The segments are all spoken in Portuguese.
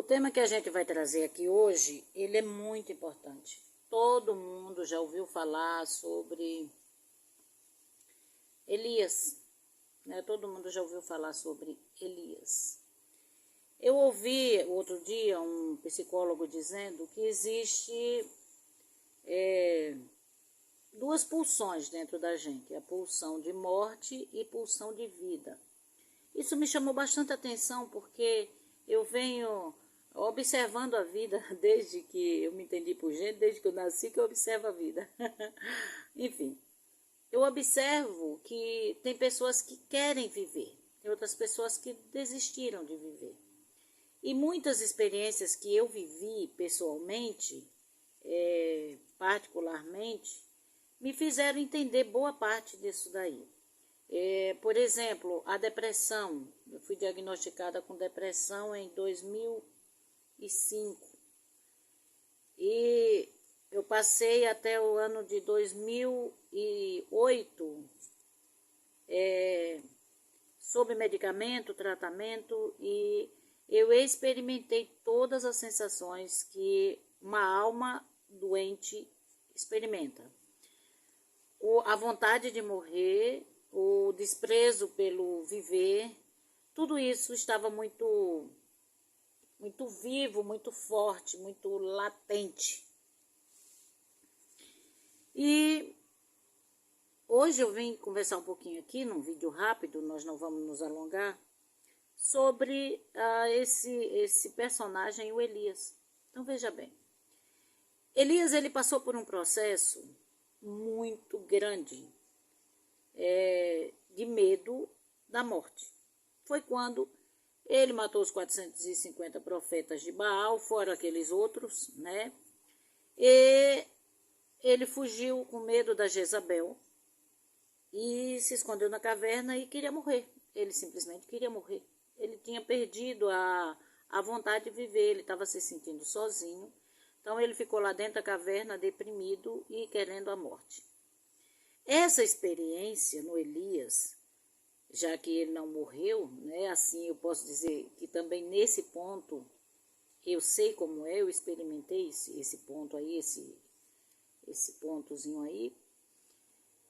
tema que a gente vai trazer aqui hoje, ele é muito importante. Todo mundo já ouviu falar sobre Elias, né? Todo mundo já ouviu falar sobre Elias. Eu ouvi outro dia um psicólogo dizendo que existe duas pulsões dentro da gente, a pulsão de morte e pulsão de vida. Isso me chamou bastante atenção porque eu venho observando a vida desde que eu me entendi por gente, desde que eu nasci que eu observo a vida. Enfim, eu observo que tem pessoas que querem viver, tem outras pessoas que desistiram de viver. E muitas experiências que eu vivi pessoalmente, particularmente, me fizeram entender boa parte disso daí. Por exemplo, a depressão. Eu fui diagnosticada com depressão em 2005. E eu passei até o ano de 2008 sob medicamento, tratamento, e eu experimentei todas as sensações que uma alma doente experimenta. A vontade de morrer, o desprezo pelo viver, tudo isso estava muito vivo, muito forte, muito latente. E hoje eu vim conversar um pouquinho aqui, num vídeo rápido, nós não vamos nos alongar, sobre esse personagem, o Elias. Então veja bem, Elias ele passou por um processo muito grande de medo da morte. Foi quando ele matou os 450 profetas de Baal, fora aqueles outros, né? E ele fugiu com medo da Jezabel e se escondeu na caverna e queria morrer. Ele simplesmente queria morrer. Ele tinha perdido a vontade de viver, ele estava se sentindo sozinho. Então ele ficou lá dentro da caverna, deprimido e querendo a morte. Essa experiência no Elias, já que ele não morreu, né, assim eu posso dizer que também nesse ponto, eu sei como é, eu experimentei esse ponto aí, esse pontozinho aí.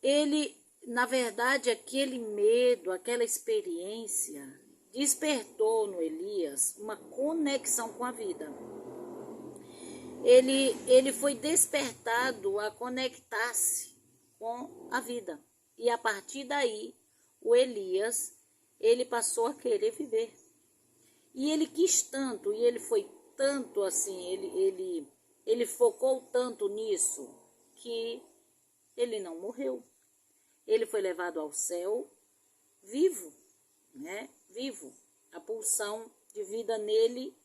Ele, na verdade, aquele medo, aquela experiência, despertou no Elias uma conexão com a vida. Ele foi despertado a conectar-se com a vida. E a partir daí, o Elias, ele passou a querer viver. E ele quis tanto, e ele foi tanto assim, ele focou tanto nisso, que ele não morreu. Ele foi levado ao céu vivo, né? Vivo. A pulsão de vida nele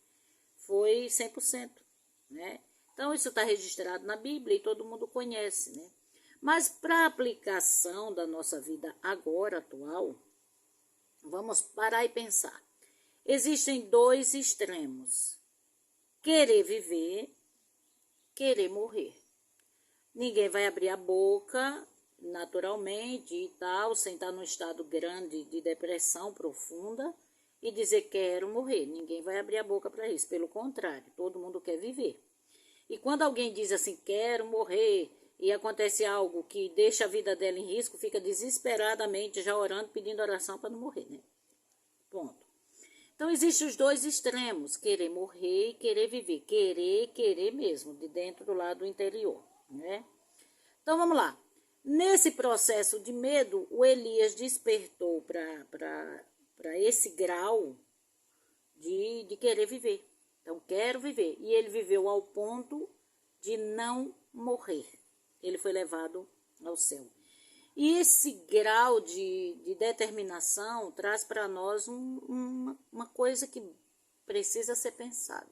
foi 100%, né? Então, isso está registrado na Bíblia e todo mundo conhece, né? Mas para a aplicação da nossa vida agora, atual, vamos parar e pensar. Existem dois extremos. Querer viver, querer morrer. Ninguém vai abrir a boca naturalmente e tal, sem estar num estado grande de depressão profunda e dizer quero morrer. Ninguém vai abrir a boca para isso. Pelo contrário, todo mundo quer viver. E quando alguém diz assim, quero morrer, e acontece algo que deixa a vida dela em risco, fica desesperadamente já orando, pedindo oração para não morrer, né? Ponto. Então, existem os dois extremos, querer morrer e querer viver. Querer mesmo, de dentro do lado interior, né? Então, vamos lá. Nesse processo de medo, o Elias despertou para esse grau de querer viver. Então, quero viver. E ele viveu ao ponto de não morrer. Ele foi levado ao céu. E esse grau de determinação traz para nós uma coisa que precisa ser pensada.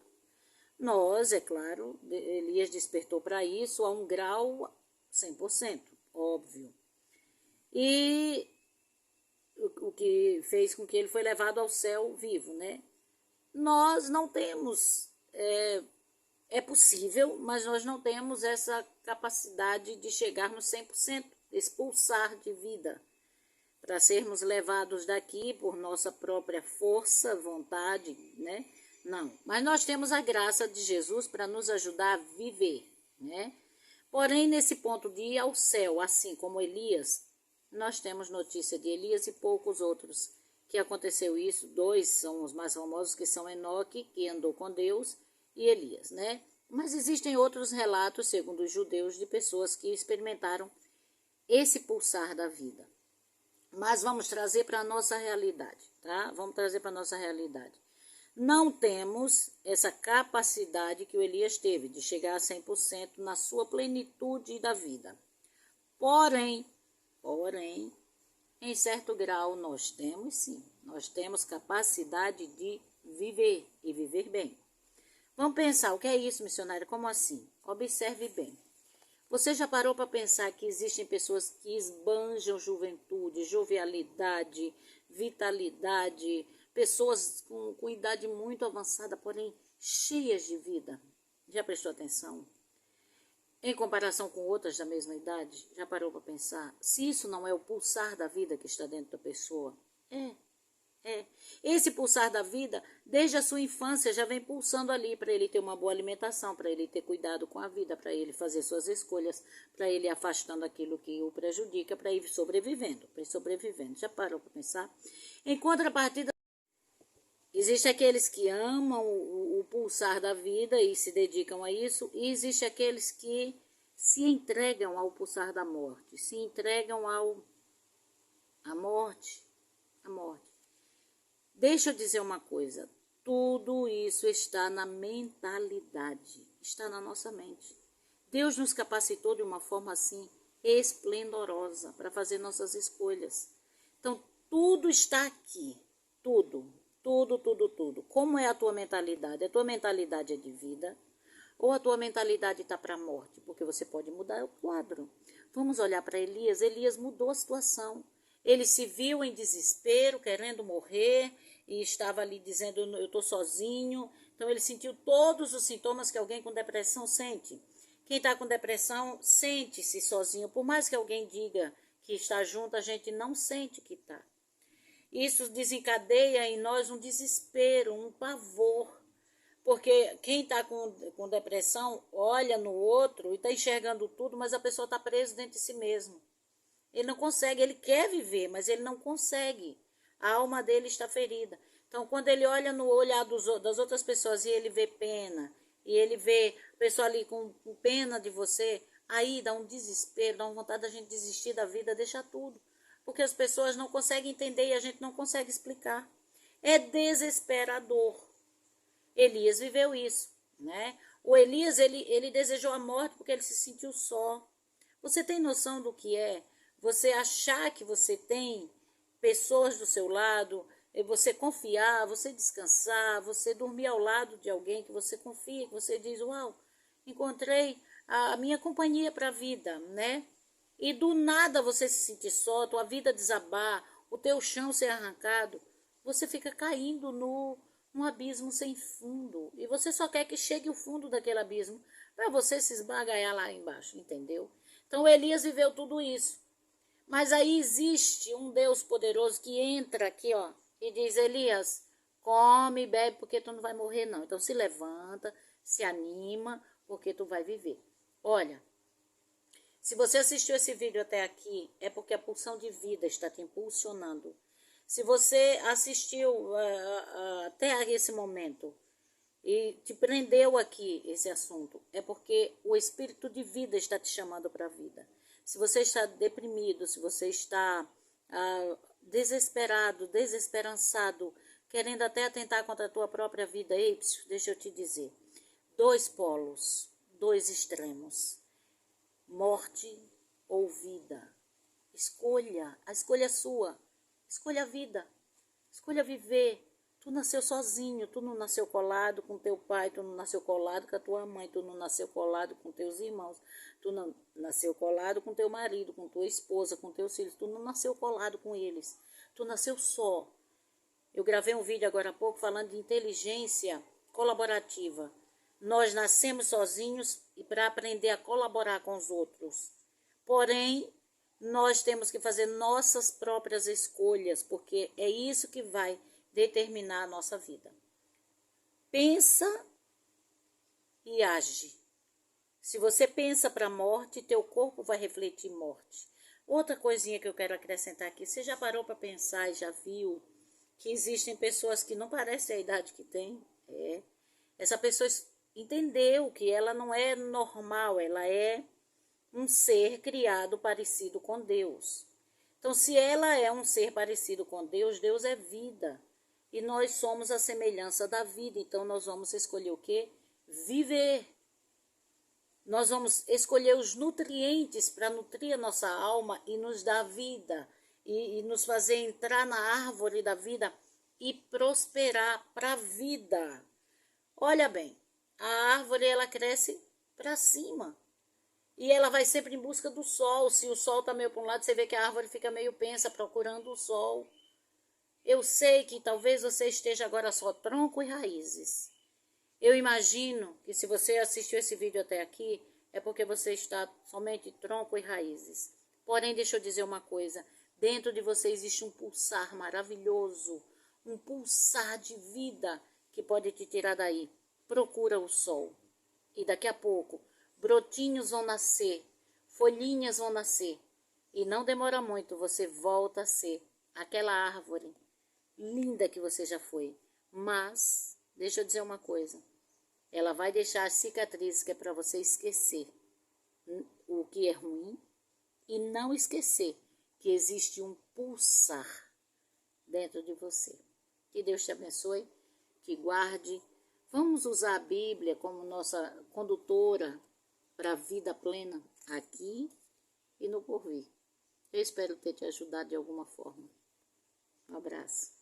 Nós, é claro, Elias despertou para isso a um grau 100%, óbvio. E o que fez com que ele foi levado ao céu vivo, né? Nós não temos, é possível, mas nós não temos essa capacidade de chegarmos 100%, expulsar de vida, para sermos levados daqui por nossa própria força, vontade, né? Não, mas nós temos a graça de Jesus para nos ajudar a viver, né? Porém, nesse ponto de ir ao céu, assim como Elias, nós temos notícia de Elias e poucos outros que aconteceu isso. 2 são os mais famosos, que são Enoque, que andou com Deus, e Elias, né? Mas existem outros relatos, segundo os judeus, de pessoas que experimentaram esse pulsar da vida. Mas vamos trazer para a nossa realidade, tá? Vamos trazer para a nossa realidade. Não temos essa capacidade que o Elias teve, de chegar a 100% na sua plenitude da vida. Porém, em certo grau, nós temos sim. Nós temos capacidade de viver e viver bem. Vamos pensar, o que é isso, missionária? Como assim? Observe bem. Você já parou para pensar que existem pessoas que esbanjam juventude, jovialidade, vitalidade, pessoas com idade muito avançada, porém cheias de vida? Já prestou atenção? Em comparação com outras da mesma idade, já parou para pensar? Se isso não é o pulsar da vida que está dentro da pessoa? É. Esse pulsar da vida, desde a sua infância, já vem pulsando ali para ele ter uma boa alimentação, para ele ter cuidado com a vida, para ele fazer suas escolhas, para ele ir afastando aquilo que o prejudica, para ir sobrevivendo, Já parou para pensar? Em contrapartida, existem aqueles que amam o pulsar da vida e se dedicam a isso, e existe aqueles que se entregam ao pulsar da morte, se entregam à morte. Deixa eu dizer uma coisa, tudo isso está na mentalidade, está na nossa mente. Deus nos capacitou de uma forma assim esplendorosa para fazer nossas escolhas. Então, tudo está aqui, tudo. Como é a tua mentalidade? A tua mentalidade é de vida ou a tua mentalidade está para a morte? Porque você pode mudar o quadro. Vamos olhar para Elias. Elias mudou a situação. Ele se viu em desespero, querendo morrer, e estava ali dizendo, eu estou sozinho. Então, ele sentiu todos os sintomas que alguém com depressão sente. Quem está com depressão sente-se sozinho. Por mais que alguém diga que está junto, a gente não sente que está. Isso desencadeia em nós um desespero, um pavor. Porque quem está com depressão olha no outro e está enxergando tudo, mas a pessoa está presa dentro de si mesmo. Ele não consegue, ele quer viver, mas ele não consegue. A alma dele está ferida. Então, quando ele olha no olhar das outras pessoas e ele vê pena, e ele vê a pessoa ali com pena de você, aí dá um desespero, dá uma vontade da gente desistir da vida, deixar tudo. Porque as pessoas não conseguem entender e a gente não consegue explicar. É desesperador. Elias viveu isso, né? O Elias, ele desejou a morte porque ele se sentiu só. Você tem noção do que é você achar que você tem pessoas do seu lado, você confiar, você descansar, você dormir ao lado de alguém que você confia, que você diz, uau, encontrei a minha companhia para a vida, né? E do nada você se sentir só, tua vida desabar, o teu chão ser arrancado, você fica caindo num abismo sem fundo. E você só quer que chegue o fundo daquele abismo para você se esbagaiar lá embaixo, entendeu? Então Elias viveu tudo isso. Mas aí existe um Deus poderoso que entra aqui, ó, e diz, Elias, come e bebe porque tu não vai morrer não. Então se levanta, se anima, porque tu vai viver. Olha, se você assistiu esse vídeo até aqui, é porque a pulsão de vida está te impulsionando. Se você assistiu até esse momento e te prendeu aqui esse assunto, é porque o espírito de vida está te chamando para a vida. Se você está deprimido, se você está desesperado, desesperançado, querendo até atentar contra a tua própria vida, deixa eu te dizer, 2 polos, 2 extremos. Morte ou vida. Escolha, a escolha é sua. Escolha a vida, escolha viver. Tu nasceu sozinho, tu não nasceu colado com teu pai, tu não nasceu colado com a tua mãe, tu não nasceu colado com teus irmãos, tu não nasceu colado com teu marido, com tua esposa, com teus filhos, tu não nasceu colado com eles, tu nasceu só. Eu gravei um vídeo agora há pouco falando de inteligência colaborativa. Nós nascemos sozinhos e para aprender a colaborar com os outros. Porém, nós temos que fazer nossas próprias escolhas, porque é isso que vai determinar a nossa vida. pensa e age. Se você pensa para a morte, teu corpo vai refletir morte. Outra coisinha que eu quero acrescentar aqui, você já parou para pensar e já viu que existem pessoas que não parecem a idade que tem? Essa pessoa entendeu que ela não é normal, ela é um ser criado parecido com Deus. Então, se ela é um ser parecido com Deus, Deus é vida. E nós somos a semelhança da vida. Então, nós vamos escolher o quê? Viver. Nós vamos escolher os nutrientes para nutrir a nossa alma e nos dar vida. E nos fazer entrar na árvore da vida e prosperar para a vida. Olha bem, a árvore ela cresce para cima. E ela vai sempre em busca do sol. Se o sol está meio para um lado, você vê que a árvore fica meio pensa procurando o sol. Eu sei que talvez você esteja agora só tronco e raízes. Eu imagino que se você assistiu esse vídeo até aqui, é porque você está somente tronco e raízes. Porém, deixa eu dizer uma coisa. Dentro de você existe um pulsar maravilhoso. Um pulsar de vida que pode te tirar daí. Procura o sol. E daqui a pouco, brotinhos vão nascer. Folhinhas vão nascer. E não demora muito, você volta a ser aquela árvore linda que você já foi. Mas, deixa eu dizer uma coisa. Ela vai deixar as cicatrizes que é para você esquecer o que é ruim e não esquecer que existe um pulsar dentro de você. Que Deus te abençoe, que guarde. Vamos usar a Bíblia como nossa condutora para a vida plena aqui e no porvir. Eu espero ter te ajudado de alguma forma. Um abraço.